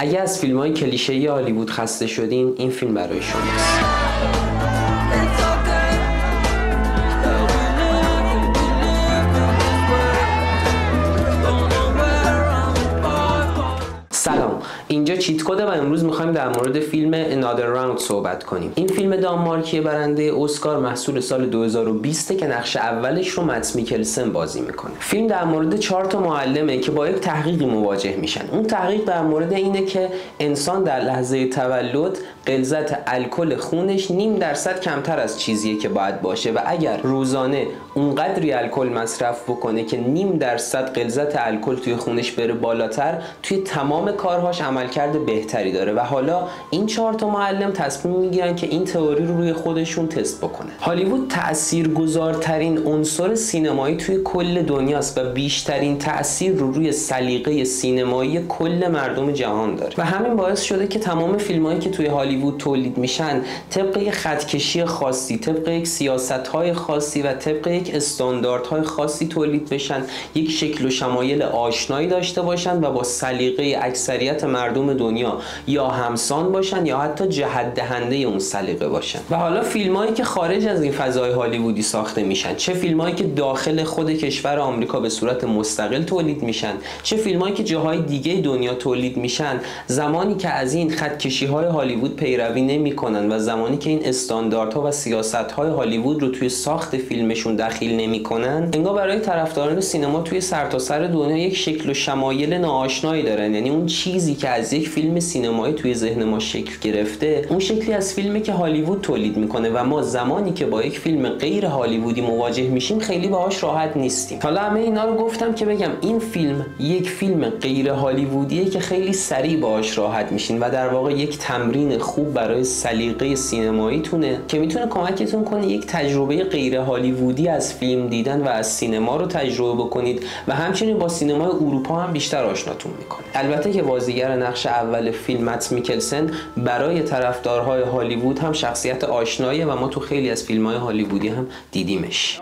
اگه از فیلم‌های کلیشه‌ای هالیوود خسته شدین، این فیلم برای شماست. سلام، اینجا چیت کده و امروز میخوایم در مورد فیلم Another Round صحبت کنیم. این فیلم دانمارکی برنده اسکار محصول سال 2020 که نقش اولش رو مدس میکلسن بازی میکنه. فیلم در مورد 4 تا معلمه که با یک تحقیقی مواجه میشن. اون تحقیق در مورد اینه که انسان در لحظه تولد غلظت الکل خونش 0.5% کمتر از چیزیه که باید باشه و اگر روزانه اونقدری الکل مصرف بکنه که 0.5% غلظت الکل توی خونش بره بالاتر، توی تمام کارهاش عملکرد بهتری داره. و حالا این 4 تا معلم تصمیم میگیرن که این تئوری رو روی خودشون تست بکنه. هالیوود تاثیرگذارترین عنصر سینمایی توی کل دنیاست و بیشترین تاثیر رو روی سلیقه سینمایی کل مردم جهان داره و همین باعث شده که تمام فیلمایی که توی هالیوود تولید میشن طبق یک خطکشی خاصی، طبق یک سیاست‌های خاصی و طبق یک استانداردهای خاصی تولید بشن، یک شکل و شمایل آشنایی داشته باشن و با سلیقه اکثریت مردم دنیا یا همسان باشن یا حتی جهت دهنده اون سلیقه باشن. و حالا فیلمایی که خارج از این فضای هالیوودی ساخته میشن، چه فیلمایی که داخل خود کشور آمریکا به صورت مستقل تولید میشن، چه فیلمایی که جاهای دیگه دنیا تولید میشن، زمانی که از این خطکشی‌های هالیوود پیروی نمیکنن و زمانی که این استانداردها و سیاست‌های هالیوود رو توی ساخت فیلمشون دخیل نمیکنن، انگار برای طرفداران سینما توی سرتاسر دنیا یک شکل و شمایل ناآشنایی دارن. یعنی اون چیزی که از یک فیلم سینمایی توی ذهن ما شکل گرفته، اون شکلی از فیلمی که هالیوود تولید میکنه و ما زمانی که با یک فیلم غیر هالیوودی مواجه میشیم خیلی باهاش راحت نیستیم. حالا همه اینا رو گفتم که بگم این فیلم یک فیلم غیر هالیوودیه که خیلی سریع باهاش راحت میشین و در واقع یک تمرین خوب برای سلیقه سینماییتونه که میتونه کمکتون کنه یک تجربه غیر هالیوودی از فیلم دیدن و از سینما رو تجربه بکنید و همچنین با سینمای اروپا هم بیشتر آشناتون میکنه. البته که بازیگر نقش اول فیلم مدس میکلسن برای طرفدارهای هالیوود هم شخصیت آشناییه و ما تو خیلی از فیلم‌های هالیوودی هم دیدیمش.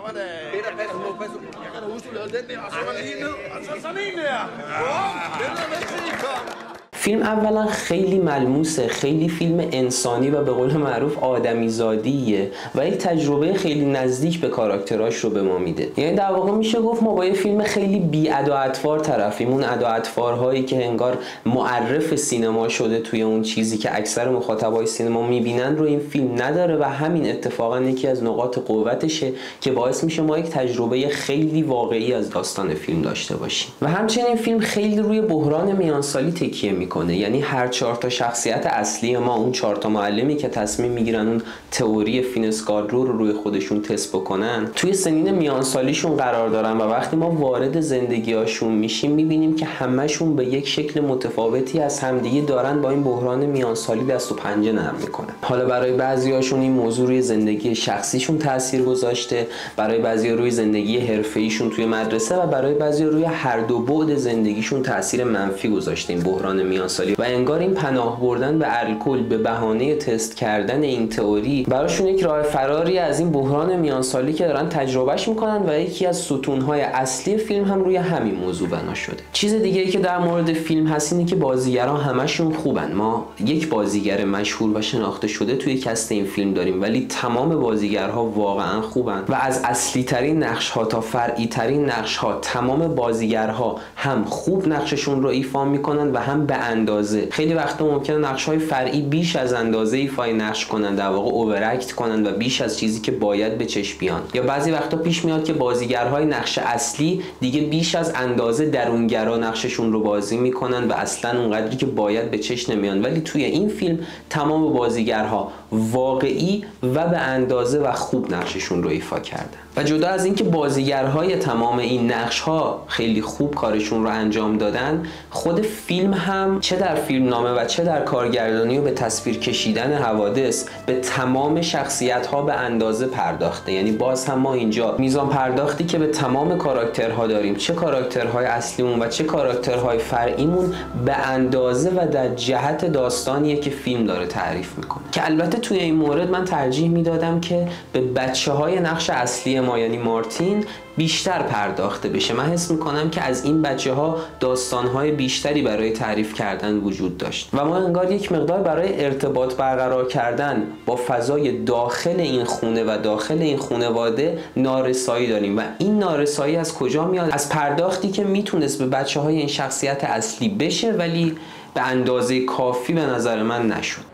فیلم اولا خیلی ملموسه، خیلی فیلم انسانی و به قول معروف آدمیزادیه و یک تجربه خیلی نزدیک به کاراکتراش رو به ما میده. یعنی در واقع میشه گفت ما با یه فیلم خیلی بی ادا اطوار طرفیم، اون ادا اطوارهایی که انگار معرف سینما شده توی اون چیزی که اکثر مخاطبای سینما میبینن رو این فیلم نداره و همین اتفاقا یکی از نقاط قوتشه که باعث میشه ما یک تجربه خیلی واقعی از داستان فیلم داشته باشیم. و همچنین فیلم خیلی روی بحران میانسالی تکیه میکنه. یعنی هر 4 تا شخصیت اصلی ما، اون 4 تا معلمی که تصمیم میگیرن اون تئوری فینسگارد رو روی خودشون تست بکنن، توی سنین میانسالیشون قرار دارن و وقتی ما وارد زندگیاشون میشیم میبینیم که همشون به یک شکل متفاوتی از همدیگه دارن با این بحران میانسالی دست و پنجه نرم میکنن. حالا برای بعضیاشون این موضوع روی زندگی شخصیشون تاثیر گذاشته، برای بعضیا روی زندگی حرفه‌ایشون توی مدرسه و برای بعضیا روی هر دو بعد زندگیشون تاثیر منفی گذاشته این بحران میانسالی و انگار این پناه بردن به الکل به بهانه تست کردن این تئوری براشون یک راه فراری از این بحران میانسالی که دارن تجربهش میکنن و یکی از ستونهای اصلی فیلم هم روی همین موضوع بنا شده. چیز دیگه ای که در مورد فیلم هست اینه که بازیگران همشون خوبن. ما یک بازیگر مشهور و شناخته شده توی کست این فیلم داریم ولی تمام بازیگرها واقعا خوبن و از اصلی ترین نقش ها تا فرعی ترین نقش ها تمام بازیگرها هم خوب نقششون رو ایفا میکنن و هم به اندازه. خیلی وقتا ممکنه نقش‌های فرعی بیش از اندازه ایفای نقش کنن، در واقع اوورکت کنن و بیش از چیزی که باید به چشم بیان. یا بعضی وقتا پیش میاد که بازیگرهای نقش اصلی دیگه بیش از اندازه درونگرا نقششون رو بازی میکنن و اصلا اونقدری که باید به چشم نمیان. ولی توی این فیلم تمام بازیگرها واقعی و به اندازه و خوب نقششون رو ایفا کردن. و جدا از اینکه بازیگرهای تمام این نقش‌ها خیلی خوب کارشون رو انجام دادن، خود فیلم هم چه در فیلمنامه و چه در کارگردانی و به تصویر کشیدن حوادث به تمام شخصیت‌ها به اندازه پرداخته. یعنی باز هم ما اینجا میزان پرداختی که به تمام کاراکترها داریم، چه کاراکترهای اصلیمون و چه کاراکترهای فرعیمون، به اندازه و در جهت داستانیه که فیلم داره تعریف میکنه. که البته توی این مورد من ترجیح میدادم که به بچه‌های نقش اصلی ما یعنی مارتین بیشتر پرداخته بشه. من حس میکنم که از این بچه‌ها داستان‌های بیشتری برای تعریف کردن وجود داشت و ما انگار یک مقدار برای ارتباط برقرار کردن با فضای داخل این خونه و داخل این خانواده نارسایی داریم. و این نارسایی از کجا میاد؟ از پرداختی که میتونست به بچه‌های این شخصیت اصلی بشه ولی به اندازه کافی به نظر من نشد.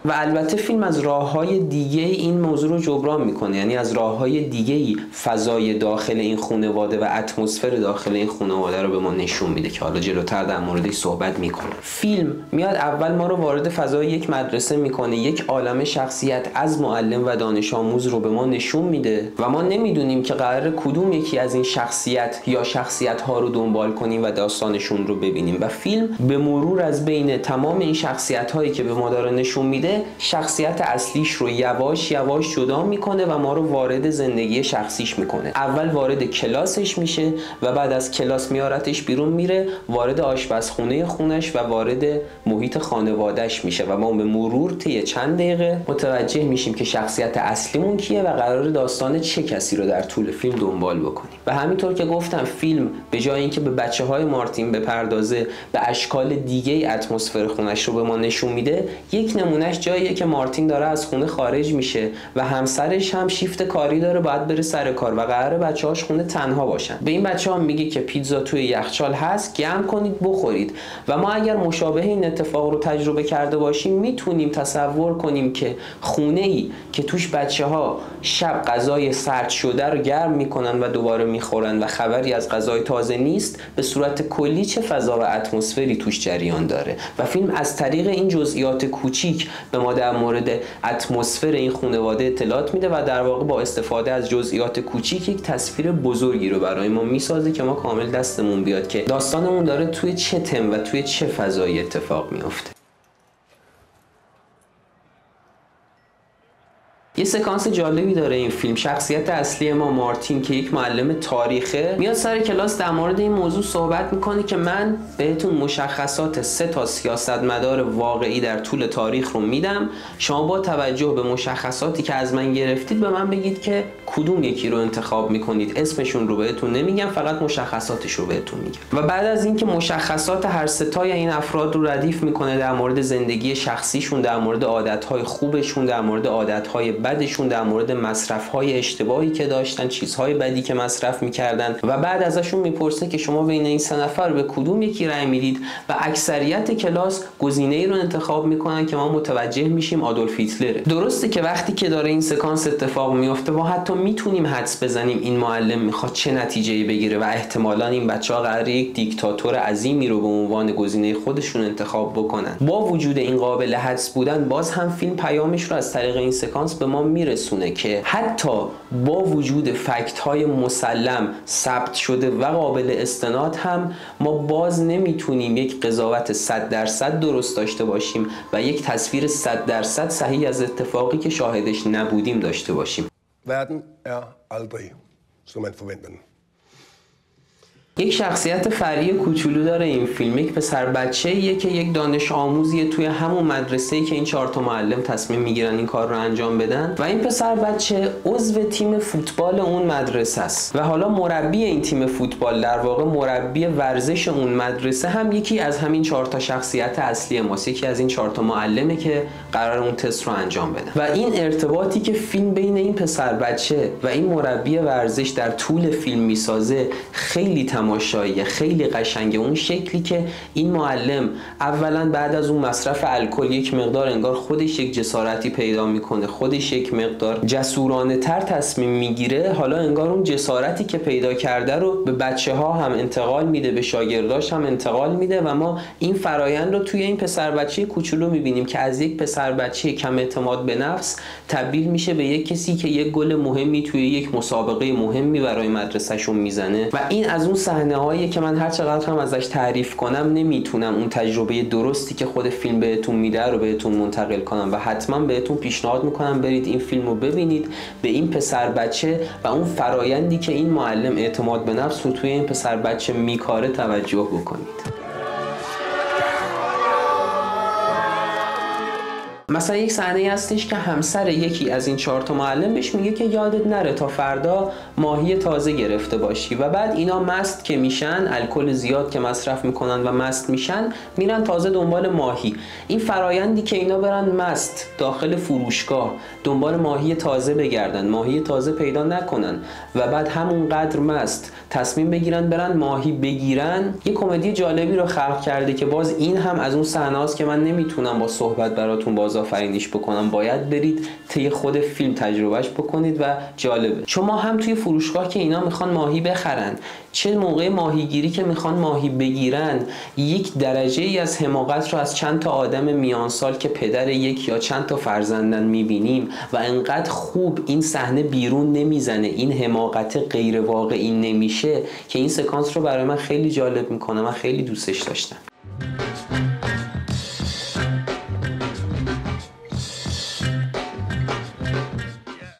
و البته فیلم از راه‌های دیگه این موضوع رو جبران میکنه، یعنی از راه‌های دیگه‌ای فضای داخل این خانواده و اتمسفر داخل این خانواده رو به ما نشون میده که حالا جلوتر در موردش صحبت میکنم. فیلم میاد اول ما رو وارد فضای یک مدرسه میکنه، یک عالمه شخصیت از معلم و دانش آموز رو به ما نشون میده و ما نمیدونیم که قراره کدوم یکی از این شخصیت یا شخصیت‌ها رو دنبال کنیم و داستانشون رو ببینیم. و فیلم به مرور از بین تمام این شخصیت‌هایی که به ما داره نشون میده شخصیت اصلیش رو یواش یواش جدا میکنه و ما رو وارد زندگی شخصیش میکنه. اول وارد کلاسش میشه و بعد از کلاس میارتش بیرون، میره وارد آشپزخونه خونش و وارد محیط خانوادهش میشه و ما به مرور طی چند دقیقه متوجه میشیم که شخصیت اصلیمون کیه و قرار داستان چه کسی رو در طول فیلم دنبال بکنیم. و همینطور که گفتم فیلم به جای اینکه به بچه‌های مارتین بپردازه، به اشکال دیگه اتمسفر خونش رو به ما نشون میده. یک نمونهش جاییه که مارتین داره از خونه خارج میشه و همسرش هم شیفت کاری داره، باید بره سر کار و قراره بچه‌هاش خونه تنها باشن. به این بچه‌ها میگه که پیتزا توی یخچال هست، گرم کنید بخورید. و ما اگر مشابه این اتفاق رو تجربه کرده باشیم میتونیم تصور کنیم که خونه‌ای که توش بچه‌ها شب غذای سرد شده رو گرم میکنن و دوباره میخورن و خبری از غذای تازه نیست، به صورت کلی چه فضا و اتمسفری توش جریان داره. و فیلم از طریق این جزئیات کوچیک به ما در مورد اتمسفر این خانواده اطلاعات میده و در واقع با استفاده از جزئیات کوچیک یک تصویر بزرگی رو برای ما میسازه که ما کامل دستمون بیاد که داستانمون داره توی چه تم و توی چه فضایی اتفاق میفته. یه سکانس جالبی داره این فیلم. شخصیت اصلی ما مارتین که یک معلم تاریخه میاد سر کلاس در مورد این موضوع صحبت میکنه که من بهتون مشخصات 3 تا سیاستمدار واقعی در طول تاریخ رو میدم، شما با توجه به مشخصاتی که از من گرفتید به من بگید که کدوم یکی رو انتخاب میکنید. اسمشون رو بهتون نمیگم، فقط مشخصاتش رو بهتون میگم. و بعد از اینکه مشخصات هر 3 تای این افراد رو ردیف میکنه در مورد زندگی شخصیشون، در مورد عادتهای خوبشون، در مورد عادتهای بعدشون، در مورد مصرف‌های اشتباهی که داشتن، چیزهای بدی که مصرف می‌کردن و بعد ازشون میپرسه که شما بین این 3 نفر به کدوم یکی رأی میدید و اکثریت کلاس گزینه‌ای رو انتخاب میکنن که ما متوجه میشیم آدولف هیتلره. درسته که وقتی که داره این سکانس اتفاق میفته ما حتی میتونیم حدس بزنیم این معلم میخواد چه نتیجه‌ای بگیره و احتمالاً این بچه‌ها قراره یک دیکتاتور عظیمی رو به عنوان گزینه خودشون انتخاب بکنن. با وجود این قابل حدس بودن باز هم فیلم پیامش رو از طریق این سکانس به ما میرسونه که حتی با وجود فکت های مسلم ثبت شده و قابل استناد هم ما باز نمیتونیم یک قضاوت 100% درست داشته باشیم و یک تصویر 100% صحیح از اتفاقی که شاهدش نبودیم داشته باشیم. Werden aldrig, som man forventer. یک شخصیت فرعی کوچولو داره این فیلم. یک پسر بچه‌ایه که یک دانش آموزیه توی همون مدرسه‌ای که این 4 تا معلم تصمیم میگیرن این کار رو انجام بدن و این پسر بچه عضو تیم فوتبال اون مدرسه است و حالا مربی این تیم فوتبال، در واقع مربی ورزش اون مدرسه، هم یکی از همین 4 تا شخصیت اصلی ماست، یکی از این 4 تا معلمه که قرار اون تست رو انجام بدن. و این ارتباطی که فیلم بین این پسر بچه و این مربی ورزش در طول فیلم میسازه خیلی تماشاییه، خیلی قشنگه. اون شکلی که این معلم اولا بعد از اون مصرف الکل یک مقدار انگار خودش یک جسارتی پیدا میکنه، خودش یک مقدار جسورانه تر تصمیم میگیره، حالا انگار اون جسارتی که پیدا کرده رو به بچه ها هم انتقال میده، به شاگرداش هم انتقال میده و ما این فرایند رو توی این پسر بچه کوچولو میبینیم که از یک پسر بچه کم اعتماد به نفس تبدیل میشه به یک کسی که یک گل مهمی توی یک مسابقه مهمی برای مدرسه‌شون میزنه. و این از اون صحنه‌هایی که من هر چقدر هم ازش تعریف کنم نمیتونم اون تجربه درستی که خود فیلم بهتون میده رو بهتون منتقل کنم و حتما بهتون پیشنهاد میکنم برید این فیلم رو ببینید، به این پسر بچه و اون فرایندی که این معلم اعتماد به نفس رو توی این پسر بچه میکاره توجه بکنید. مثلا یک صحنه هستش که همسر یکی از این 4 تا معلم بهش میگه که یادت نره تا فردا ماهی تازه گرفته باشی و بعد اینا مست که میشن، الکل زیاد که مصرف میکنن و مست میشن، میرن تازه دنبال ماهی. این فرایندی که اینا برن مست داخل فروشگاه دنبال ماهی تازه بگردن، ماهی تازه پیدا نکنن و بعد همونقدر مست تصمیم بگیرن برن ماهی بگیرن، یه کمدی جالبی رو خلق کرده که باز این هم از اون صحنه‌هاست که من نمیتونم با صحبت براتون بازآفرینیش بکنم، باید برید طی خود فیلم تجربهش بکنید و جالبه. چون ما هم توی فروشگاه که اینا میخوان ماهی بخرن، چه موقع ماهیگیری که میخوان ماهی بگیرن، یک درجه ای از حماقت رو از چند تا آدم میان سال که پدر یک یا چند تا فرزندن میبینیم و انقدر خوب این صحنه بیرون نمیزنه، این حماقت غیر واقعی نمیشه که این سکانس رو برای من خیلی جالب میکنه. من خیلی دوستش داشتم.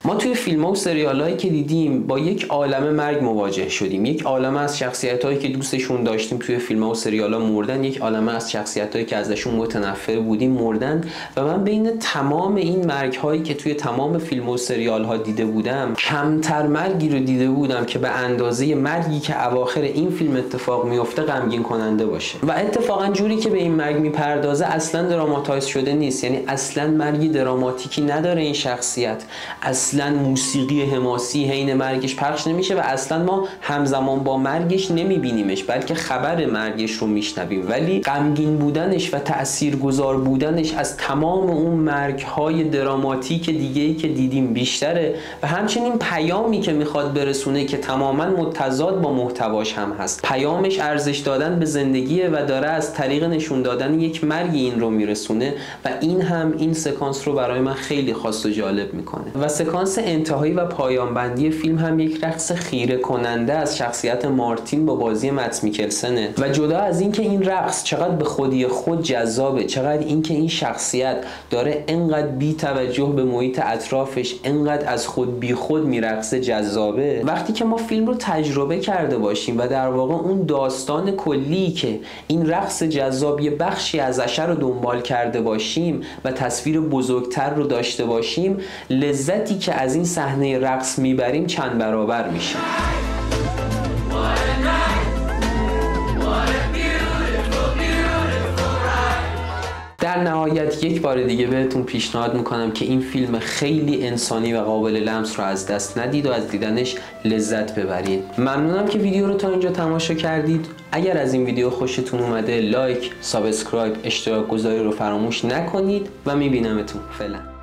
ما توی فیلم ها و سریال هایی که دیدیم با یک عالمه مرگ مواجه شدیم. یک عالمه از شخصیت هایی که دوستشون داشتیم توی فیلم ها و سریال ها مردن، یک عالمه از شخصیت هایی که ازشون متنفر بودیم مردن و من بین تمام این مرگ هایی که توی تمام فیلم و سریال ها دیده بودم کمتر مرگی رو دیده بودم که به اندازه مرگی که اواخر این فیلم اتفاق میفته غمگین کننده باشه. و اتفاقا جوری که به این مرگ میپردازه اصلا دراماتایز شده نیست، یعنی اصلا مرگی دراماتیکی نداره این شخصیت، اصلا موسیقی حماسی حین مرگش پخش نمیشه و اصلا ما همزمان با مرگش نمیبینیمش، بلکه خبر مرگش رو میشنویم، ولی غمگین بودنش و تاثیرگذار بودنش از تمام اون مرگ‌های دراماتیک دیگه‌ای که دیدیم بیشتره و همچنین پیامی که میخواد برسونه که تماما متضاد با محتواش هم هست. پیامش ارزش دادن به زندگیه و داره از طریق نشون دادن یک مرگی این رو میرسونه و این هم این سکانس رو برای من خیلی خاص و جالب میکنه. و سکانس انتهایی و پایان بندی فیلم هم یک رقص خیره کننده از شخصیت مارتین با بازی مت میکلسنه و جدا از اینکه این رقص چقدر به خودی خود جذابه، چقدر اینکه این شخصیت داره انقدر بی توجه به محیط اطرافش، انقدر از خود بی خود میرقصه جذابه. وقتی که ما فیلم رو تجربه کرده باشیم و در واقع اون داستان کلی که این رقص جذاب یه بخشی ازش رو دنبال کرده باشیم و تصویر بزرگتر رو داشته باشیم، لذتی که از این صحنه رقص میبریم چند برابر میشه. در نهایت یک بار دیگه بهتون پیشنهاد میکنم که این فیلم خیلی انسانی و قابل لمس رو از دست ندید و از دیدنش لذت ببرید. ممنونم که ویدیو رو تا اینجا تماشا کردید. اگر از این ویدیو خوشتون اومده لایک، سابسکرایب، اشتراک گذاری رو فراموش نکنید و میبینمتون. فعلا.